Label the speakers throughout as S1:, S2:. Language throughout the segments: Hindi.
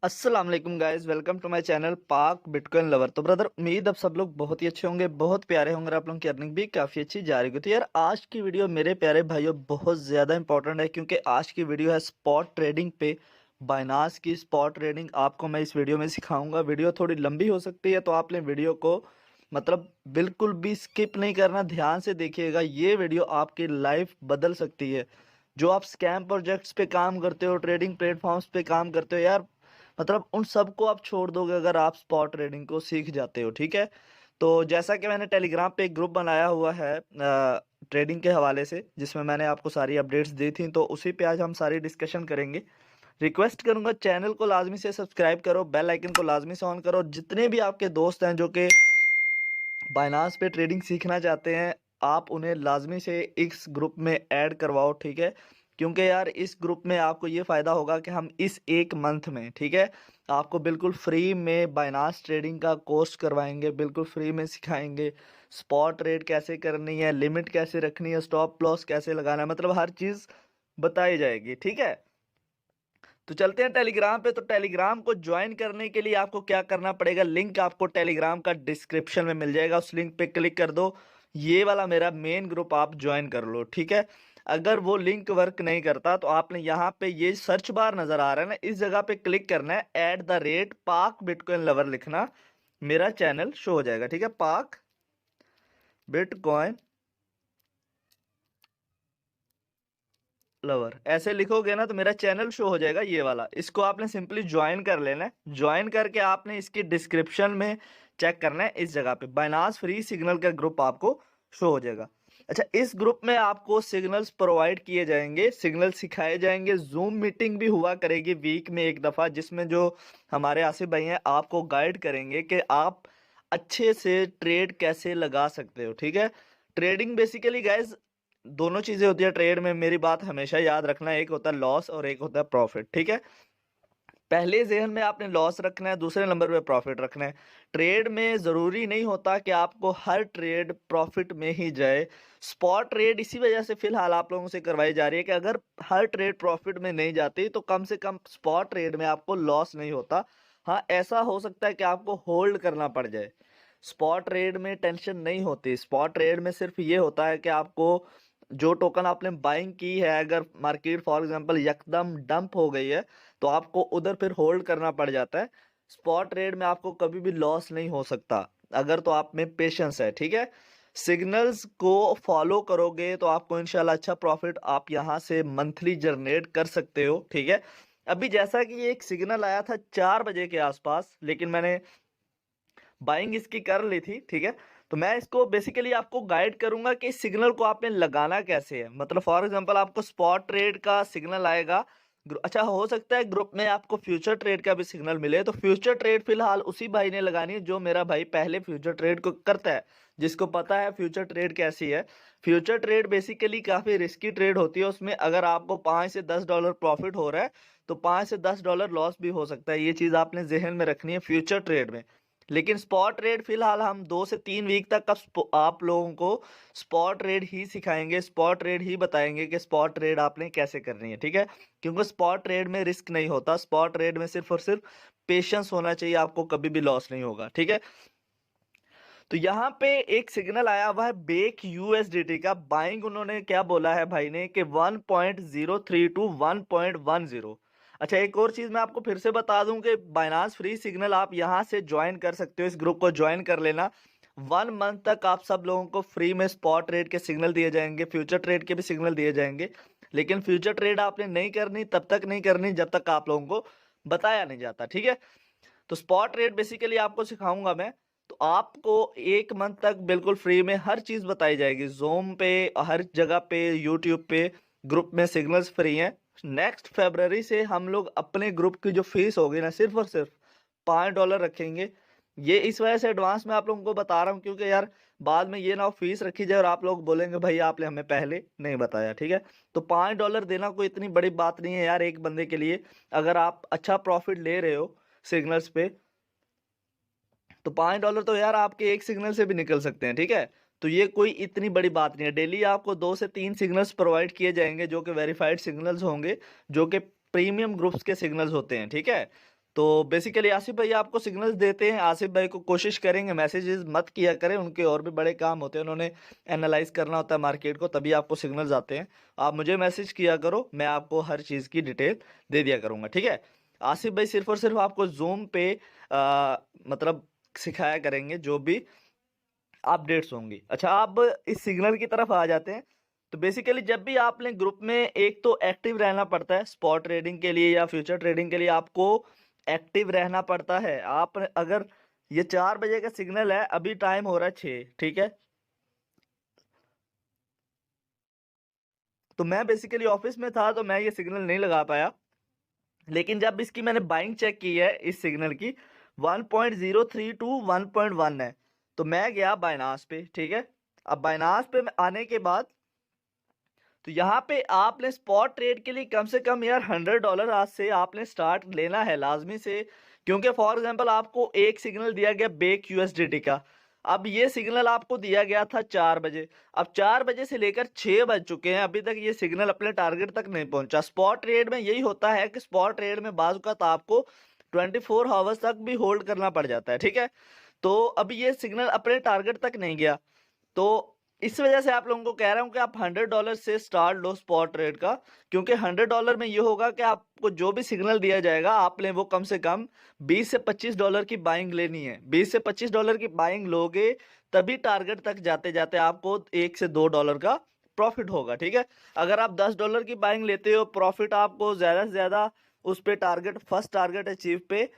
S1: अस्सलाम वालेकुम guys, welcome to my channel Pak bitcoin lover. तो ब्रदर, उम्मीद आप सब लोग बहुत ही अच्छे होंगे, बहुत प्यारे होंगे और आप लोगों की अर्निंग भी काफ़ी अच्छी जा रही होगी। तो यार, आज की वीडियो मेरे प्यारे भाइयों बहुत ज़्यादा इंपॉर्टेंट है, क्योंकि आज की वीडियो है स्पॉट ट्रेडिंग पे। बाइनांस की स्पॉट ट्रेडिंग आपको मैं इस वीडियो में सिखाऊंगा। वीडियो थोड़ी लंबी हो सकती है, तो आपने वीडियो को मतलब बिल्कुल भी स्किप नहीं करना, ध्यान से देखिएगा। ये वीडियो आपकी लाइफ बदल सकती है। जो आप स्कैम प्रोजेक्ट्स पे काम करते हो, ट्रेडिंग प्लेटफॉर्म्स पे काम करते हो यार, मतलब उन सबको आप छोड़ दोगे अगर आप स्पॉट ट्रेडिंग को सीख जाते हो। ठीक है, तो जैसा कि मैंने टेलीग्राम पे एक ग्रुप बनाया हुआ है ट्रेडिंग के हवाले से, जिसमें मैंने आपको सारी अपडेट्स दी थी, तो उसी पे आज हम सारी डिस्कशन करेंगे। रिक्वेस्ट करूंगा, चैनल को लाजमी से सब्सक्राइब करो, बेल आइकन को लाजमी से ऑन करो। जितने भी आपके दोस्त हैं जो कि बाइनांस पे ट्रेडिंग सीखना चाहते हैं, आप उन्हें लाजमी से इस ग्रुप में ऐड करवाओ। ठीक है, क्योंकि यार इस ग्रुप में आपको ये फ़ायदा होगा कि हम इस एक मंथ में, ठीक है, आपको बिल्कुल फ्री में बाइनांस ट्रेडिंग का कोर्स करवाएंगे, बिल्कुल फ्री में सिखाएंगे। स्पॉट ट्रेड कैसे करनी है, लिमिट कैसे रखनी है, स्टॉप लॉस कैसे लगाना है, मतलब हर चीज़ बताई जाएगी। ठीक है, तो चलते हैं टेलीग्राम पे। तो टेलीग्राम को ज्वाइन करने के लिए आपको क्या करना पड़ेगा, लिंक आपको टेलीग्राम का डिस्क्रिप्शन में मिल जाएगा, उस लिंक पे क्लिक कर दो। ये वाला मेरा मेन ग्रुप आप ज्वाइन कर लो। ठीक है, अगर वो लिंक वर्क नहीं करता तो आपने यहाँ पे ये सर्च बार नजर आ रहा है ना, इस जगह पे क्लिक करना है, @पाक बिटकॉइन लवर लिखना, मेरा चैनल शो हो जाएगा। ठीक है, पाक बिटकॉइन लवर ऐसे लिखोगे ना तो मेरा चैनल शो हो जाएगा, ये वाला। इसको आपने सिंपली ज्वाइन कर लेना है। ज्वाइन करके आपने इसकी डिस्क्रिप्शन में चेक करना है, इस जगह पे बाइनांस फ्री सिग्नल का ग्रुप आपको शो हो जाएगा। अच्छा, इस ग्रुप में आपको सिग्नल्स प्रोवाइड किए जाएंगे, सिग्नल सिखाए जाएंगे, जूम मीटिंग भी हुआ करेगी वीक में एक दफ़ा, जिसमें जो हमारे आसिफ भाई हैं आपको गाइड करेंगे कि आप अच्छे से ट्रेड कैसे लगा सकते हो। ठीक है, ट्रेडिंग बेसिकली गाइज दोनों चीजें होती है ट्रेड में, मेरी बात हमेशा याद रखना, एक होता है लॉस और एक होता है प्रॉफिट। ठीक है, पहले जेहन में आपने लॉस रखना है, दूसरे नंबर पे प्रॉफिट रखना है। ट्रेड में जरूरी नहीं होता कि आपको हर ट्रेड प्रॉफिट में ही जाए। स्पॉट ट्रेड इसी वजह से फिलहाल आप लोगों से करवाई जा रही है कि अगर हर ट्रेड प्रॉफिट में नहीं जाती तो कम से कम स्पॉट ट्रेड में आपको लॉस नहीं होता। हाँ, ऐसा हो सकता है कि आपको होल्ड करना पड़ जाए। स्पॉट ट्रेड में टेंशन नहीं होती। स्पॉट ट्रेड में सिर्फ ये होता है कि आपको जो टोकन आपने बाइंग की है, अगर मार्केट फॉर एग्जांपल यकदम डंप हो गई है तो आपको उधर फिर होल्ड करना पड़ जाता है। स्पॉट ट्रेड में आपको कभी भी लॉस नहीं हो सकता अगर तो आप में पेशेंस है। ठीक है, सिग्नल्स को फॉलो करोगे तो आपको इंशाल्लाह अच्छा प्रॉफिट आप यहां से मंथली जनरेट कर सकते हो। ठीक है, अभी जैसा कि ये एक सिग्नल आया था 4 बजे के आसपास, लेकिन मैंने बाइंग इसकी कर ली थी। ठीक है, तो मैं इसको बेसिकली आपको गाइड करूंगा कि इस सिग्नल को आपने लगाना कैसे है। मतलब फॉर एग्जांपल आपको स्पॉट ट्रेड का सिग्नल आएगा, अच्छा हो सकता है ग्रुप में आपको फ्यूचर ट्रेड का भी सिग्नल मिले, तो फ्यूचर ट्रेड फिलहाल उसी भाई ने लगानी है जो मेरा भाई पहले फ्यूचर ट्रेड को करता है, जिसको पता है फ्यूचर ट्रेड कैसी है। फ्यूचर ट्रेड बेसिकली काफी रिस्की ट्रेड होती है। उसमें अगर आपको $5 से $10 प्रॉफिट हो रहा है तो $5 से $10 लॉस भी हो सकता है। ये चीज आपने जहन में रखनी है फ्यूचर ट्रेड में। लेकिन स्पॉट ट्रेड फिलहाल हम 2 से 3 वीक तक आप लोगों को स्पॉट ट्रेड ही सिखाएंगे, स्पॉट ट्रेड ही बताएंगे कि स्पॉट ट्रेड आपने कैसे करनी है। ठीक है, क्योंकि स्पॉट ट्रेड में रिस्क नहीं होता, स्पॉट ट्रेड में सिर्फ और सिर्फ पेशेंस होना चाहिए, आपको कभी भी लॉस नहीं होगा। ठीक है, तो यहाँ पे एक सिग्नल आया हुआ है बेक यूएसडीटी का बाइंग। उन्होंने क्या बोला है भाई ने कि 1.03 टू 1.10। अच्छा, एक और चीज मैं आपको फिर से बता दूं कि बाइनांस फ्री सिग्नल आप यहाँ से ज्वाइन कर सकते हो, इस ग्रुप को ज्वाइन कर लेना। 1 मंथ तक आप सब लोगों को फ्री में स्पॉट ट्रेड के सिग्नल दिए जाएंगे, फ्यूचर ट्रेड के भी सिग्नल दिए जाएंगे। लेकिन फ्यूचर ट्रेड आपने नहीं करनी, तब तक नहीं करनी जब तक आप लोगों को बताया नहीं जाता। ठीक है, तो स्पॉट ट्रेड बेसिकली आपको सिखाऊंगा मैं। तो आपको 1 मंथ तक बिल्कुल फ्री में हर चीज बताई जाएगी, जोम पे, हर जगह पे, यूट्यूब पे। ग्रुप में सिग्नल्स फ्री हैं। नेक्स्ट फरवरी से हम लोग अपने ग्रुप की जो फीस होगी ना, सिर्फ और सिर्फ $5 रखेंगे। ये इस वजह से एडवांस में आप लोगों को बता रहा हूँ, क्योंकि यार बाद में ये ना हो फीस रखी जाए और आप लोग बोलेंगे भाई आपने हमें पहले नहीं बताया। ठीक है, तो $5 देना कोई इतनी बड़ी बात नहीं है यार एक बंदे के लिए। अगर आप अच्छा प्रॉफिट ले रहे हो सिग्नल्स पे, तो $5 तो यार आपके एक सिग्नल से भी निकल सकते हैं। ठीक है, तो ये कोई इतनी बड़ी बात नहीं है। डेली आपको 2 से 3 सिग्नल्स प्रोवाइड किए जाएंगे जो कि वेरीफाइड सिग्नल्स होंगे, जो कि प्रीमियम ग्रुप्स के सिग्नल्स होते हैं। ठीक है, तो बेसिकली आसिफ भाई आपको सिग्नल्स देते हैं, आसिफ भाई को कोशिश करेंगे मैसेजेस मत किया करें, उनके और भी बड़े काम होते हैं, उन्होंने एनालाइज करना होता है मार्केट को, तभी आपको सिग्नल्स आते हैं। आप मुझे मैसेज किया करो, मैं आपको हर चीज़ की डिटेल दे दिया करूँगा, ठीक है। आसिफ भाई सिर्फ और सिर्फ आपको जूम पे मतलब सिखाया करेंगे जो भी अपडेट्स होंगी। अच्छा, आप इस सिग्नल की तरफ आ जाते हैं। तो बेसिकली जब भी आपने ग्रुप में एक तो एक्टिव रहना पड़ता है, स्पॉट ट्रेडिंग के लिए या फ्यूचर ट्रेडिंग के लिए आपको एक्टिव रहना पड़ता है। आप अगर ये 4 बजे का सिग्नल है, अभी टाइम हो रहा है 6, ठीक है। तो मैं बेसिकली ऑफिस में था तो मैं ये सिग्नल नहीं लगा पाया, लेकिन जब इसकी मैंने बाइंग चेक की है इस सिग्नल की 1.03 टू 1.1 है, तो मैं गया बाइनास पे, ठीक है। अब बाइनास पे आने के बाद तो यहाँ पे आपने स्पॉट ट्रेड के लिए कम से कम यार $100 आज से आपने स्टार्ट लेना है लाजमी से, क्योंकि फॉर एग्जांपल आपको एक सिग्नल दिया गया बेक यूएसडीटी का। अब ये सिग्नल आपको दिया गया था 4 बजे, अब 4 बजे से लेकर 6 बज चुके हैं, अभी तक ये सिग्नल अपने टारगेट तक नहीं पहुंचा। स्पॉट ट्रेड में यही होता है कि स्पॉट ट्रेड में बाज़ औक़ात आपको 24 आवर्स तक भी होल्ड करना पड़ जाता है, ठीक है। तो अभी ये सिग्नल अपने टारगेट तक नहीं गया, तो इस वजह से आप लोगों को कह रहा हूं कि आप $100 से स्टार्ट लो स्पॉट ट्रेड का, क्योंकि $100 में ये होगा कि आपको जो भी सिग्नल दिया जाएगा आपने वो कम से कम $20 से $25 की बाइंग लेनी है। $20 से $25 की बाइंग लोगे तभी टारगेट तक जाते जाते आपको $1 से $2 का प्रॉफिट होगा, ठीक है। अगर आप $10 की बाइंग लेते हो, प्रॉफिट आपको ज्यादा से ज्यादा उस पे टारगेट, फर्स्ट टारगेट अचीव पे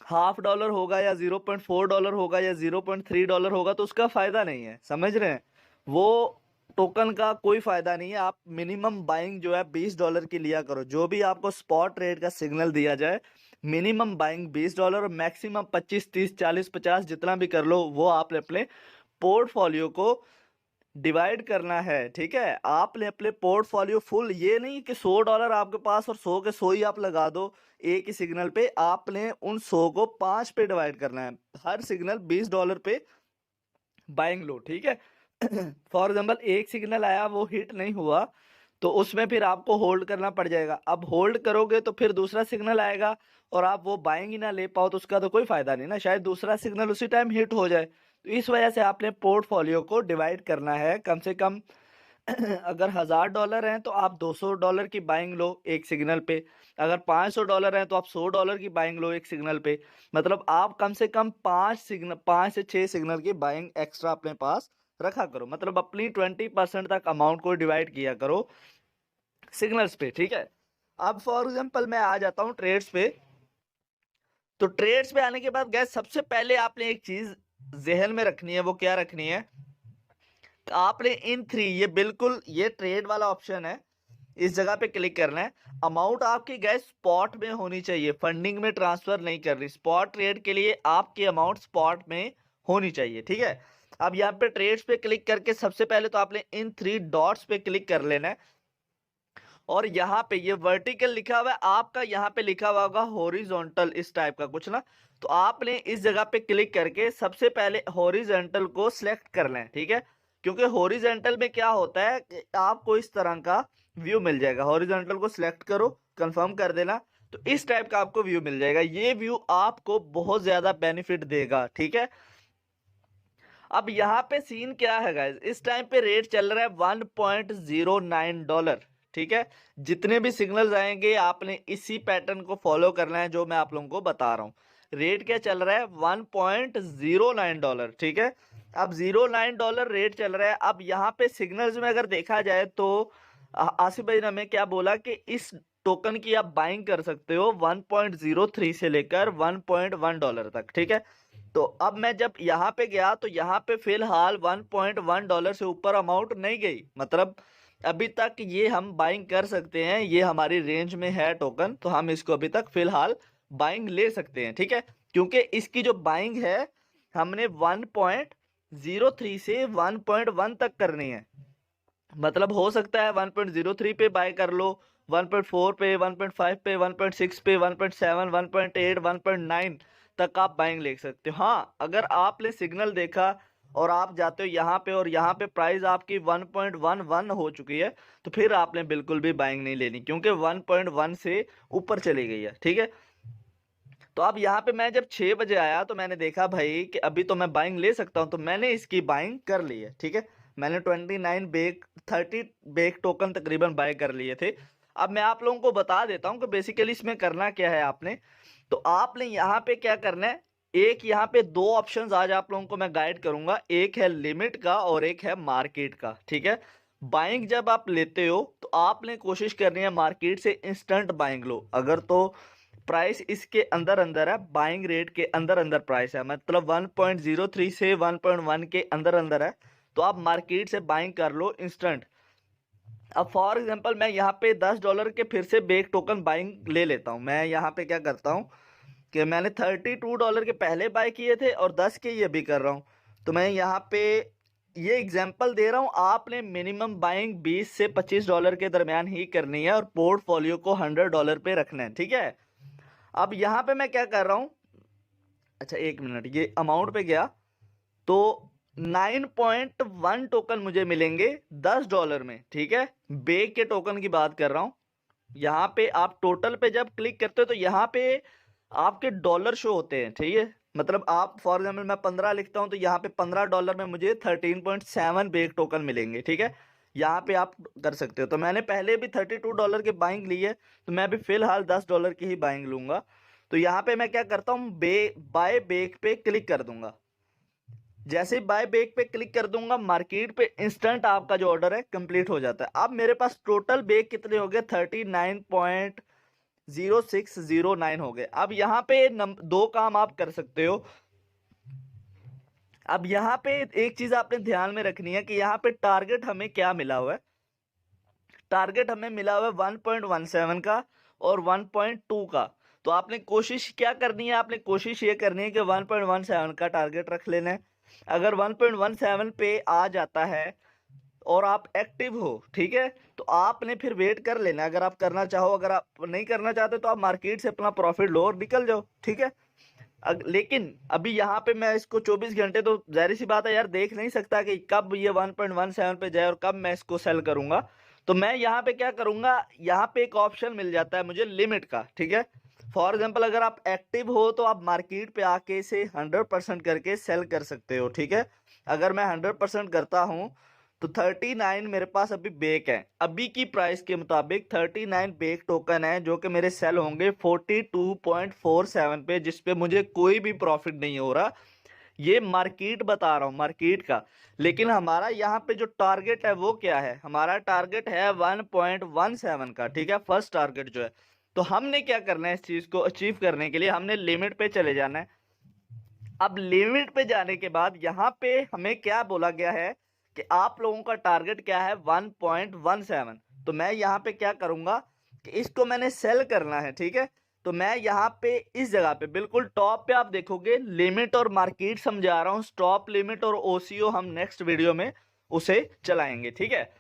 S1: $0.5 होगा या $0.4 होगा या $0.3 होगा, तो उसका फायदा नहीं है, समझ रहे हैं। वो टोकन का कोई फायदा नहीं है। आप मिनिमम बाइंग जो है $20 की लिया करो, जो भी आपको स्पॉट रेट का सिग्नल दिया जाए मिनिमम बाइंग $20 और मैक्सिमम 25 30 40 50 जितना भी कर लो, वो आपने अपने पोर्टफोलियो को डिवाइड करना है, ठीक है। आपने अपने पोर्टफोलियो फुल, ये नहीं कि $100 आपके पास और 100 के 100 ही आप लगा दो एक ही सिग्नल पे, आपने उन 100 को 5 पे डिवाइड करना है। हर सिग्नल $20 पे बाइंग लो, ठीक है। फॉर एग्जाम्पल एक सिग्नल आया, वो हिट नहीं हुआ, तो उसमें फिर आपको होल्ड करना पड़ जाएगा। अब होल्ड करोगे तो फिर दूसरा सिग्नल आएगा और आप वो बाइंग ही ना ले पाओ, तो उसका तो कोई फायदा नहीं ना, शायद दूसरा सिग्नल उसी टाइम हिट हो जाए। तो इस वजह से आपने पोर्टफोलियो को डिवाइड करना है कम से कम। अगर $1000 हैं तो आप $200 की बाइंग लो एक सिग्नल पे, अगर $500 हैं तो आप $100 की बाइंग लो एक सिग्नल पे। मतलब आप कम से कम 5 से 6 सिग्नल की बाइंग एक्स्ट्रा अपने पास रखा करो, मतलब अपनी 20% तक अमाउंट को डिवाइड किया करो सिग्नल्स पे, ठीक है। अब फॉर एग्जांपल मैं आ जाता हूँ ट्रेड्स पे। तो ट्रेड्स पे आने के बाद गैस सबसे पहले आपने एक चीज जहन में रखनी है, वो क्या रखनी है, आपने इन 3, ये बिल्कुल ये ट्रेड वाला ऑप्शन है, इस जगह पे क्लिक करना है। अमाउंट आपकी गैस स्पॉट में होनी चाहिए, फंडिंग में ट्रांसफर नहीं कर रही। स्पॉट ट्रेड के लिए आपकी अमाउंट स्पॉट में होनी चाहिए, ठीक है। अब यहाँ पे ट्रेड्स पे क्लिक करके सबसे पहले तो आपने इन 3 डॉट्स पे क्लिक कर लेना है, और यहाँ पे ये वर्टिकल लिखा हुआ है आपका, यहाँ पे लिखा हुआ होगा हॉरिजॉन्टल, इस टाइप का कुछ ना। तो आपने इस जगह पे क्लिक करके सबसे पहले हॉरिजॉन्टल को सिलेक्ट करना है, ठीक है। क्योंकि हॉरिजॉन्टल में क्या होता है कि आपको इस तरह का व्यू मिल जाएगा। हॉरिजॉन्टल को सिलेक्ट करो, कंफर्म कर देना, तो इस टाइप का आपको व्यू मिल जाएगा। ये व्यू आपको बहुत ज्यादा बेनिफिट देगा, ठीक है। अब यहाँ पे सीन क्या है गाइस, इस टाइम पे रेट चल रहा है $1.09, ठीक है। जितने भी सिग्नल्स आएंगे आपने इसी पैटर्न को फॉलो करना है जो मैं आप लोगों को बता रहा हूँ। रेट क्या चल रहा है, $1.09, ठीक है। अब $0.9 रेट चल रहा है। अब यहाँ पे सिग्नल्स में अगर देखा जाए तो आसिफ भाई ने हमें क्या बोला कि इस टोकन की आप बाइंग कर सकते हो 1.03 से लेकर $1.1 तक, ठीक है। तो अब मैं जब यहाँ पे गया तो यहाँ पे फिलहाल $1.1 से ऊपर अमाउंट नहीं गई, मतलब अभी तक ये हम बाइंग कर सकते हैं, ये हमारी रेंज में है टोकन, तो हम इसको अभी तक फिलहाल बाइंग ले सकते हैं, ठीक है। क्योंकि इसकी जो बाइंग है हमने 1.03 से 1.1 तक करनी है। मतलब हो सकता है 1.03 पे बाय कर लो, 1.4 पे, 1.5 पे, 1.6 पे, 1.7, 1.8, 1.9 तक आप बाइंग ले सकते हो। हाँ, अगर आपने सिग्नल देखा और आप जाते हो यहाँ पे और यहाँ पे प्राइस आपकी 1.11 हो चुकी है, तो फिर आपने बिल्कुल भी बाइंग नहीं लेनी, क्योंकि 1.1 से ऊपर चली गई है, ठीक है। तो अब यहाँ पे मैं जब 6 बजे आया तो मैंने देखा भाई कि अभी तो मैं बाइंग ले सकता हूँ, तो मैंने इसकी बाइंग कर ली है। ठीक है, मैंने 30 बेक टोकन तकरीबन बाय कर लिए थे। अब मैं आप लोगों को बता देता हूँ कि बेसिकली इसमें करना क्या है आपने। तो आपने यहाँ पे क्या करना है, एक यहाँ पे दो ऑप्शंस आज आप लोगों को मैं गाइड करूंगा, एक है लिमिट का और एक है मार्केट का। ठीक है, बाइंग जब आप लेते हो तो आपने कोशिश करनी है मार्केट से इंस्टेंट बाइंग लो। अगर तो प्राइस इसके अंदर अंदर है, बाइंग रेट के अंदर अंदर प्राइस है, मतलब 1.03 से 1.1 के अंदर अंदर है, तो आप मार्केट से बाइंग कर लो इंस्टेंट। अब फॉर एग्जांपल मैं यहाँ पे $10 के फिर से बेक टोकन बाइंग ले लेता हूँ। मैं यहाँ पे क्या करता हूँ कि मैंने $32 के पहले बाय किए थे और 10 के ये भी कर रहा हूँ। तो मैं यहाँ पे ये एग्जांपल दे रहा हूँ, आपने मिनिमम बाइंग 20 से $25 के दरमियान ही करनी है और पोर्टफोलियो को $100 पे रखना है। ठीक है, अब यहाँ पे मैं क्या कर रहा हूँ, अच्छा एक मिनट, ये अमाउंट पे गया तो 9.1 टोकन मुझे मिलेंगे $10 में। ठीक है, बेक के टोकन की बात कर रहा हूँ। यहाँ पे आप टोटल पे जब क्लिक करते हो तो यहाँ पे आपके डॉलर शो होते हैं। ठीक है, मतलब आप फॉर एग्जाम्पल मैं 15 लिखता हूँ तो यहाँ पे $15 में मुझे 13.7 बेक टोकन मिलेंगे। ठीक है, यहाँ पे आप कर सकते हो। तो मैंने पहले भी $32 की बाइंग ली है, तो मैं अभी फिलहाल $10 की ही बाइंग लूंगा। तो यहाँ पे मैं क्या करता हूँ, बाय बेक पे क्लिक कर दूंगा। जैसे ही बाय बेक पे क्लिक कर दूंगा मार्केट पे इंस्टेंट आपका जो ऑर्डर है कंप्लीट हो जाता है। अब मेरे पास टोटल बेक कितने हो गए, 39.0609 हो गए। अब यहाँ पे दो काम आप कर सकते हो। अब यहाँ पे एक चीज आपने ध्यान में रखनी है कि यहाँ पे टारगेट हमें क्या मिला हुआ है। टारगेट हमें मिला हुआ है 1.17 का और 1.2 का। तो आपने कोशिश क्या करनी है, आपने कोशिश ये करनी है कि 1.17 का टारगेट रख लेना है। अगर 1.17 पे आ जाता है और आप एक्टिव हो, ठीक है, तो आपने फिर वेट कर लेना अगर आप करना चाहो। अगर आप नहीं करना चाहते तो आप मार्केट से अपना प्रॉफिट लो और निकल जाओ। ठीक है, लेकिन अभी यहाँ पे मैं इसको 24 घंटे तो जाहिर सी बात है यार देख नहीं सकता कि कब ये 1.17 पे जाए और कब मैं इसको सेल करूंगा। तो मैं यहाँ पे क्या करूंगा, यहाँ पे एक ऑप्शन मिल जाता है मुझे लिमिट का। ठीक है, फॉर एग्जाम्पल अगर आप एक्टिव हो तो आप मार्केट पे आके इसे 100% करके सेल कर सकते हो। ठीक है, अगर मैं 100% करता हूँ तो 39 मेरे पास अभी बेक है। अभी की प्राइस के मुताबिक 39 बेक टोकन है जो कि मेरे सेल होंगे 42.47 पे, जिसपे मुझे कोई भी प्रॉफिट नहीं हो रहा। ये मार्केट बता रहा हूँ, मार्केट का। लेकिन हमारा यहाँ पे जो टारगेट है वो क्या है, हमारा टारगेट है 1.17 का। ठीक है, फर्स्ट टारगेट जो है। तो हमने क्या करना है, इस चीज को अचीव करने के लिए हमने लिमिट पे चले जाना है। अब लिमिट पे जाने के बाद यहाँ पे हमें क्या बोला गया है कि आप लोगों का टारगेट क्या है, 1.17। तो मैं यहाँ पे क्या करूंगा कि इसको मैंने सेल करना है। ठीक है, तो मैं यहाँ पे इस जगह पे बिल्कुल टॉप पे आप देखोगे लिमिट और मार्केट समझा रहा हूँ। स्टॉप लिमिट और ओसीओ हम नेक्स्ट वीडियो में उसे चलाएंगे। ठीक है,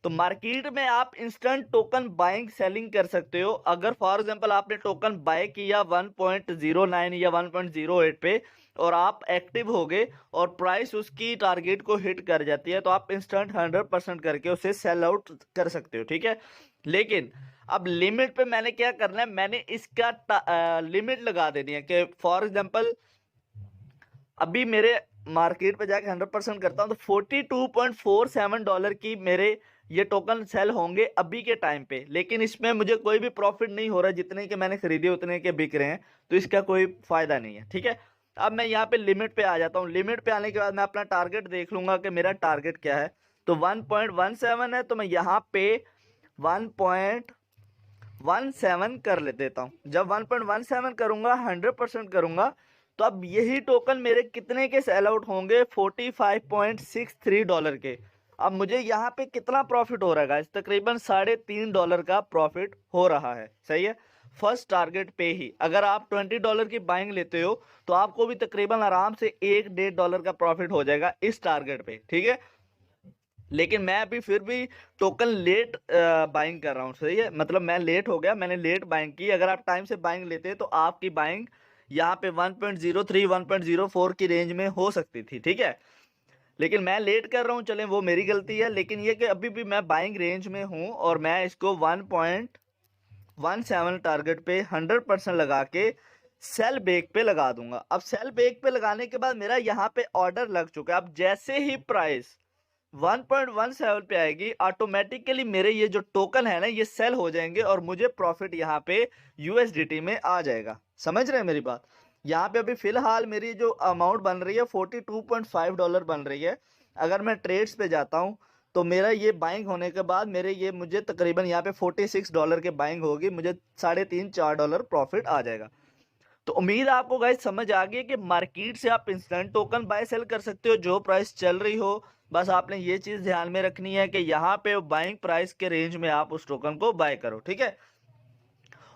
S1: तो मार्केट में आप इंस्टेंट टोकन बाइंग सेलिंग कर सकते हो। अगर फॉर एग्जांपल आपने टोकन बाय किया 1.09 या 1.08 पे और आप एक्टिव हो गए और प्राइस उसकी टारगेट को हिट कर जाती है, तो आप इंस्टेंट 100% करके उसे सेल आउट कर सकते हो। ठीक है, लेकिन अब लिमिट पे मैंने क्या करना है, मैंने इसका लिमिट लगा देनी है कि फॉर एग्जांपल अभी मेरे मार्केट पे जाके 100% करता हूँ तो $42.47 की मेरे ये टोकन सेल होंगे अभी के टाइम पे। लेकिन इसमें मुझे कोई भी प्रॉफिट नहीं हो रहा, जितने के मैंने खरीदे उतने के बिक रहे हैं, तो इसका कोई फायदा नहीं है। ठीक है, अब मैं यहाँ पे लिमिट पे आ जाता हूँ। लिमिट पे आने के बाद मैं अपना टारगेट देख लूंगा कि मेरा टारगेट क्या है। तो 1.17 है, तो मैं यहाँ पे 1.17 कर ले देता हूँ। जब 1.17 करूंगा, 100% करूंगा, तो अब यही टोकन मेरे कितने के सेल आउट होंगे, $45.63 के। अब मुझे यहाँ पे कितना प्रॉफिट हो रहा है गाइस, तकरीबन $3.5 का प्रॉफिट हो रहा है। सही है, फर्स्ट टारगेट पे ही। अगर आप $20 की बाइंग लेते हो तो आपको भी तकरीबन आराम से $1-1.5 का प्रॉफिट हो जाएगा इस टारगेट पे। ठीक है, लेकिन मैं अभी फिर भी टोकन लेट बाइंग कर रहा हूँ। सही है, मतलब मैं लेट हो गया, मैंने लेट बाइंग की। अगर आप टाइम से बाइंग लेते तो आपकी बाइंग यहाँ पे 1.03 1.04 की रेंज में हो सकती थी। ठीक है, लेकिन मैं लेट कर रहा हूँ, चलें वो मेरी गलती है। लेकिन ये कि अभी भी मैं बाइंग रेंज में हूँ और मैं इसको 1.17 टारगेट पे 100% लगा के सेल बेक पे लगा दूंगा। अब सेल बेक पे लगाने के बाद मेरा यहाँ पे ऑर्डर लग चुका है। अब जैसे ही प्राइस 1.17 पे आएगी, ऑटोमेटिकली मेरे ये जो टोकन है ना ये सेल हो जाएंगे और मुझे प्रॉफिट यहाँ पे यूएसडीटी में आ जाएगा। समझ रहे हैं मेरी बात? यहाँ पे अभी फिलहाल मेरी जो अमाउंट बन रही है $42.5 बन रही है। अगर मैं ट्रेड्स पे जाता हूँ तो मेरा ये बाइंग होने के बाद मेरे ये मुझे तकरीबन यहाँ पे $46 के बाइंग होगी, मुझे $3.5-4 प्रॉफिट आ जाएगा। तो उम्मीद है आपको गाइस समझ आ गई कि मार्केट से आप इंस्टेंट टोकन बाय सेल कर सकते हो जो प्राइस चल रही हो। बस आपने ये चीज ध्यान में रखनी है कि यहाँ पे बाइंग प्राइस के रेंज में आप उस टोकन को बाय करो, ठीक है।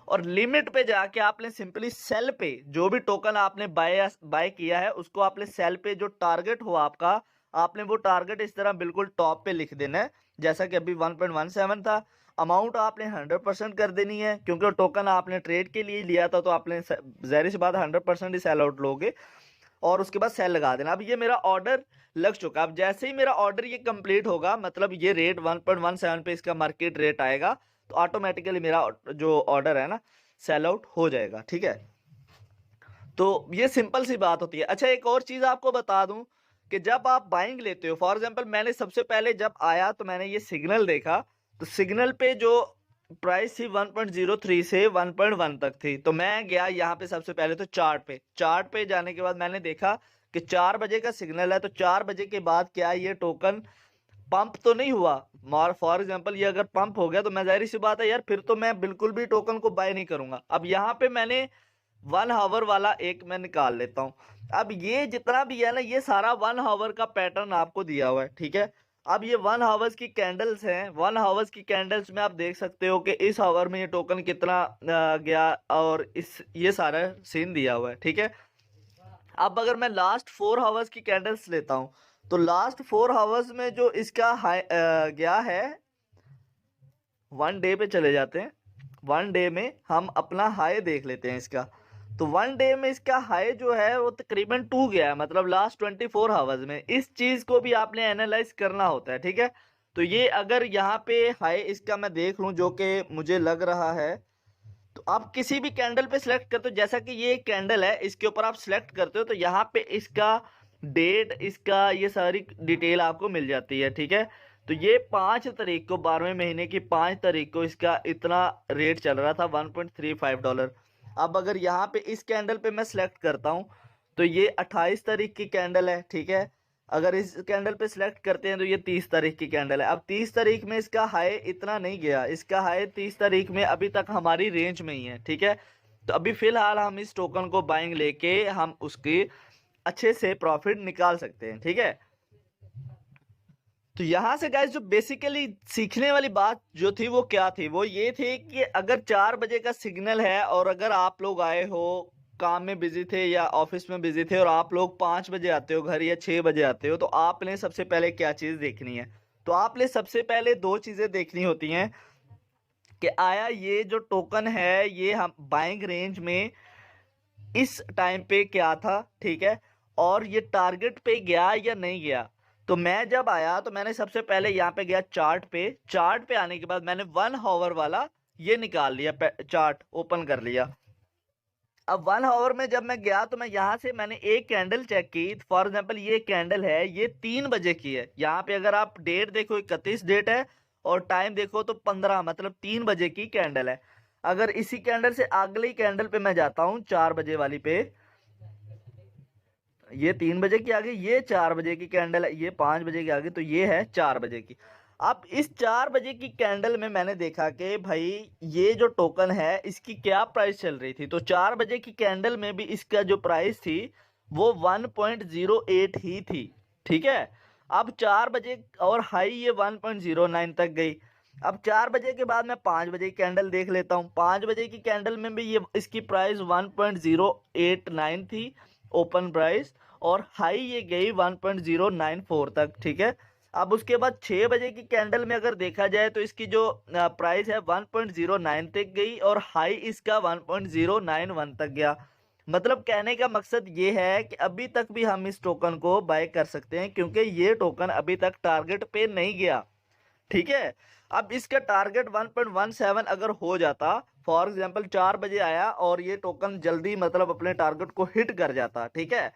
S1: और लिमिट पे जाके आपने सिंपली सेल पे जो भी टोकन आपने बाय किया है उसको आपने सेल पे जो टारगेट हो आपका, आपने वो टारगेट इस तरह बिल्कुल टॉप पे लिख देना है। जैसा कि अभी 1.17 था, अमाउंट आपने 100% कर देनी है क्योंकि टोकन आपने ट्रेड के लिए लिया था, तो आपने जाहिर सी बात 100% ही सेल आउट लोगे और उसके बाद सेल लगा देना। अब ये मेरा ऑर्डर लग चुका। अब जैसे ही मेरा ऑर्डर ये कंप्लीट होगा, मतलब ये रेट 1.17 पे इसका मार्केट रेट आएगा, तो ऑटोमेटिकली मेरा जो ऑर्डर है ना सेल आउट हो जाएगा, ठीक है। तो ये सिंपल सी बात होती है। अच्छा, एक और चीज आपको बता दूं कि जब आप बाइंग लेते हो, फॉर एग्जांपल मैंने सबसे पहले जब आया तो मैंने ये सिग्नल देखा, तो सिग्नल पे जो प्राइस थी 1.03 से 1.1 तक थी। तो मैं गया यहाँ पे सबसे पहले तो चार्ट पे जाने के बाद मैंने देखा कि 4 बजे का सिग्नल है, तो 4 बजे के बाद क्या ये टोकन पंप तो नहीं हुआ। फॉर एग्जांपल ये अगर पंप हो गया तो मैं जाहिर सी बात है यार, फिर तो मैं बिल्कुल भी टोकन को बाय नहीं करूंगा। अब यहाँ पे मैंने 1 आवर वाला एक मैं निकाल लेता हूं। अब ये जितना भी है ना ये सारा 1 आवर का पैटर्न आपको दिया हुआ है, ठीक है। अब ये 1 आवर्स की कैंडल्स हैं। 1 आवर्स की कैंडल्स में आप देख सकते हो कि इस आवर में ये टोकन कितना गया और इस ये सारा सीन दिया हुआ है, ठीक है। अब अगर मैं लास्ट 4 आवर्स की कैंडल्स लेता हूं तो लास्ट 4 आवर्स में जो इसका हाई गया है, 1 डे पे चले जाते हैं। 1 डे में हम अपना हाई देख लेते हैं इसका। तो 1 डे में इसका हाई जो है वो तकरीबन 2 गया है, मतलब लास्ट 24 आवर्स में। इस चीज को भी आपने एनालाइज करना होता है, ठीक है। तो ये अगर यहाँ पे हाई इसका मैं देख लूं जो कि मुझे लग रहा है, तो आप किसी भी कैंडल पे सिलेक्ट करते हो, जैसा कि ये कैंडल है इसके ऊपर आप सिलेक्ट करते हो तो यहाँ पे इसका डेट, इसका ये सारी डिटेल आपको मिल जाती है, ठीक है। तो ये 5 तारीख को 12वें महीने की 5 तारीख को इसका इतना रेट चल रहा था $1.35। अब अगर यहाँ पे इस कैंडल पे मैं सिलेक्ट करता हूँ तो ये 28 तारीख की कैंडल है, ठीक है। अगर इस कैंडल पे सिलेक्ट करते हैं तो ये 30 तारीख की कैंडल है। अब 30 तारीख में इसका हाई इतना नहीं गया, इसका हाई 30 तारीख में अभी तक हमारी रेंज में ही है, ठीक है। तो अभी फिलहाल हम इस टोकन को बाइंग लेके हम उसकी अच्छे से प्रॉफिट निकाल सकते हैं, ठीक है। तो यहां से गाइस जो बेसिकली सीखने वाली बात जो थी वो क्या थी, वो ये थी कि अगर 4 बजे का सिग्नल है और अगर आप लोग आए हो काम में बिजी थे या ऑफिस में बिजी थे और आप लोग 5 बजे आते हो घर या 6 बजे आते हो, तो आपने सबसे पहले क्या चीज देखनी है? तो आपने सबसे पहले 2 चीजें देखनी होती हैं कि आया ये जो टोकन है ये हम बाइंग रेंज में इस टाइम पे क्या था, ठीक है, और ये टारगेट पे गया या नहीं गया। तो मैं जब आया तो मैंने सबसे पहले यहाँ पे गया चार्ट पे आने के बाद मैंने 1 आवर वाला ये निकाल लिया, चार्ट ओपन कर लिया। अब 1 आवर में जब मैं गया तो मैं यहाँ से मैंने एक कैंडल चेक की। फॉर एग्जांपल ये कैंडल है, ये 3 बजे की है। यहाँ पे अगर आप डेट देखो 31 डेट है और टाइम देखो तो 15, मतलब 3 बजे की कैंडल है। अगर इसी कैंडल से अगली कैंडल पे मैं जाता हूँ 4 बजे वाली पे, ये 3 बजे की आ गई, ये 4 बजे की कैंडल है, ये 5 बजे की आ गई, तो ये है 4 बजे की। अब इस 4 बजे की कैंडल में मैंने देखा कि भाई ये जो टोकन है इसकी क्या प्राइस चल रही थी। तो 4 बजे की कैंडल में भी इसका जो प्राइस थी वो 1.08 ही थी, ठीक है। अब 4 बजे और हाई ये 1.09 तक गई। अब 4 बजे के बाद मैं 5 बजे की कैंडल देख लेता हूँ। 5 बजे की कैंडल में भी ये इसकी प्राइस 1.089 थी ओपन प्राइस, और हाई ये गई 1.094 तक, ठीक है। अब उसके बाद 6 बजे की कैंडल में अगर देखा जाए तो इसकी जो प्राइस है 1.09 तक गई और हाई इसका 1.091 तक गया। मतलब कहने का मकसद ये है कि अभी तक भी हम इस टोकन को बाय कर सकते हैं क्योंकि ये टोकन अभी तक टारगेट पे नहीं गया, ठीक है। अब इसका टारगेट 1.17 अगर हो जाता फॉर एग्जांपल 4 बजे आया और ये टोकन जल्दी मतलब अपने टारगेट को हिट कर जाता, ठीक है,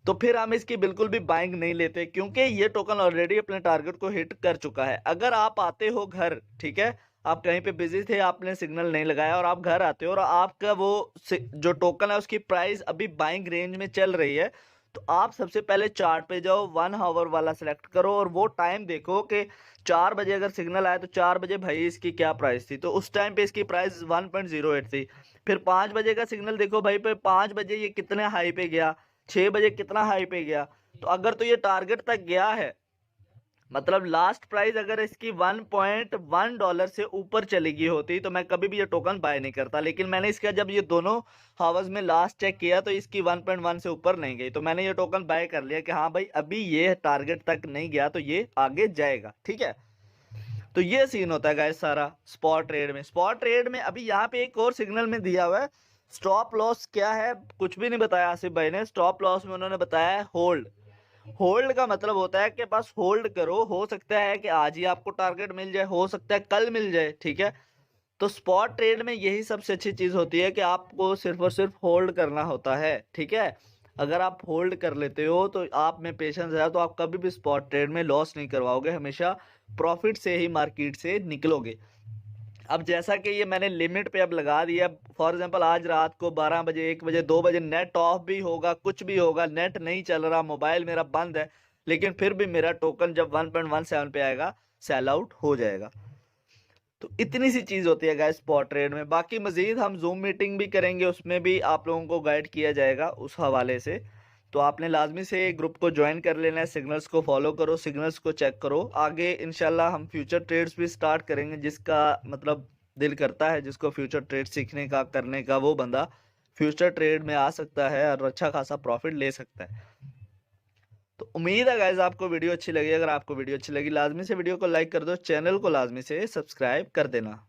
S1: तो फिर हम इसकी बिल्कुल भी बाइंग नहीं लेते, क्योंकि ये टोकन ऑलरेडी अपने टारगेट को हिट कर चुका है। अगर आप आते हो घर, ठीक है, आप कहीं पे बिजी थे, आपने सिग्नल नहीं लगाया और आप घर आते हो और आपका वो जो टोकन है उसकी प्राइस अभी बाइंग रेंज में चल रही है, तो आप सबसे पहले चार्ट पे जाओ, 1 आवर वाला सिलेक्ट करो और वो टाइम देखो कि 4 बजे अगर सिग्नल आया तो 4 बजे भाई इसकी क्या प्राइस थी, तो उस टाइम पे इसकी प्राइस 1.08 थी। फिर 5 बजे का सिग्नल देखो भाई, पे 5 बजे ये कितने हाई पे गया, 6 बजे कितना हाई पे गया, तो अगर तो ये टारगेट तक गया है, मतलब लास्ट प्राइस अगर इसकी $1.1 से ऊपर चली गई होती तो मैं कभी भी ये टोकन बाय नहीं करता, लेकिन मैंने इसका जब ये दोनों हावर्स में लास्ट चेक किया तो इसकी 1.1 से ऊपर नहीं गई, तो मैंने ये टोकन बाय कर लिया कि हाँ भाई अभी ये टारगेट तक नहीं गया तो ये आगे जाएगा, ठीक है। तो ये सीन होता है गाइस सारा स्पॉट ट्रेड में। स्पॉट ट्रेड में अभी यहाँ पे एक और सिग्नल में दिया हुआ है, स्टॉप लॉस क्या है कुछ भी नहीं बताया आसिफ भाई ने। स्टॉप लॉस में उन्होंने बताया है होल्ड। होल्ड का मतलब होता है कि बस होल्ड करो, हो सकता है कि आज ही आपको टारगेट मिल जाए, हो सकता है कल मिल जाए, ठीक है। तो स्पॉट ट्रेड में यही सबसे अच्छी चीज होती है कि आपको सिर्फ और सिर्फ होल्ड करना होता है, ठीक है। अगर आप होल्ड कर लेते हो तो आप में पेशेंस है तो आप कभी भी स्पॉट ट्रेड में लॉस नहीं करवाओगे, हमेशा प्रॉफिट से ही मार्केट से निकलोगे। अब जैसा कि ये मैंने लिमिट पे अब लगा दिया, फॉर एग्जांपल आज रात को 12 बजे 1 बजे 2 बजे नेट ऑफ भी होगा, कुछ भी होगा, नेट नहीं चल रहा, मोबाइल मेरा बंद है, लेकिन फिर भी मेरा टोकन जब 1.17 पे आएगा सेल आउट हो जाएगा। तो इतनी सी चीज होती है गाइस स्पॉट ट्रेड में। बाकी मजीद हम जूम मीटिंग भी करेंगे, उसमें भी आप लोगों को गाइड किया जाएगा उस हवाले से। तो आपने लाजमी से ग्रुप को ज्वाइन कर लेना है, सिग्नल्स को फॉलो करो, सिग्नल्स को चेक करो। आगे इंशाल्लाह हम फ्यूचर ट्रेड्स भी स्टार्ट करेंगे, जिसका मतलब दिल करता है, जिसको फ्यूचर ट्रेड सीखने का करने का, वो बंदा फ्यूचर ट्रेड में आ सकता है और अच्छा खासा प्रॉफिट ले सकता है। तो उम्मीद है गाइज आपको वीडियो अच्छी लगी। अगर आपको वीडियो अच्छी लगी लाजमी से वीडियो को लाइक कर दो, चैनल को लाजमी से सब्सक्राइब कर देना।